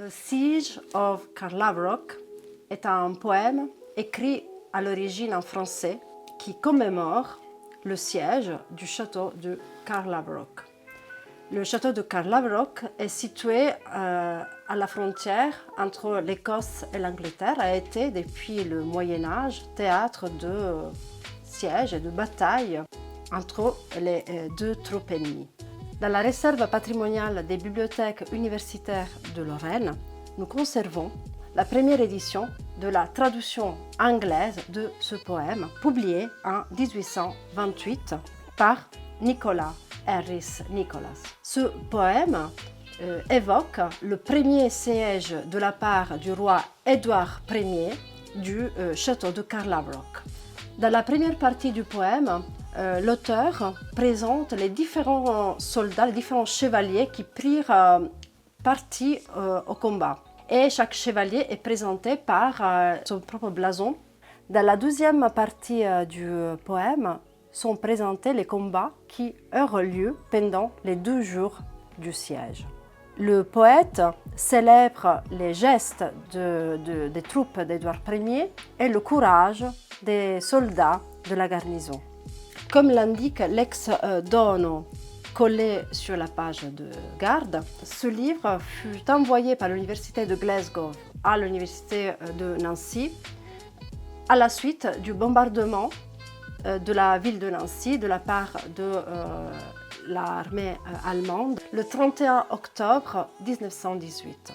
The Siege of Carlaverock est un poème écrit à l'origine en français qui commémore le siège du château de Carlaverock. Le château de Carlaverock est situé à la frontière entre l'Écosse et l'Angleterre, a été depuis le Moyen-Âge théâtre de sièges et de batailles entre les deux troupes ennemies. Dans la réserve patrimoniale des bibliothèques universitaires de Lorraine, nous conservons la première édition de la traduction anglaise de ce poème, publié en 1828 par Nicholas Harris Nicholas. Ce poème évoque le premier siège de la part du roi Édouard Ier du château de Carlaverock. Dans la première partie du poème, l'auteur présente les différents soldats, les différents chevaliers qui prirent partie au combat. Et chaque chevalier est présenté par son propre blason. Dans la deuxième partie du poème sont présentés les combats qui eurent lieu pendant les 2 jours du siège. Le poète célèbre les gestes des troupes d'Édouard Ier et le courage des soldats de la garnison. Comme l'indique l'ex-dono collé sur la page de garde, ce livre fut envoyé par l'université de Glasgow à l'université de Nancy à la suite du bombardement de la ville de Nancy de la part de l'armée allemande le 31 octobre 1918.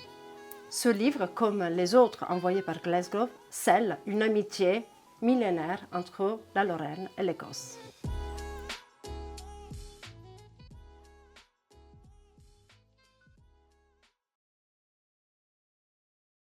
Ce livre, comme les autres envoyés par Glasgow, scelle une amitié millénaire entre la Lorraine et l'Écosse.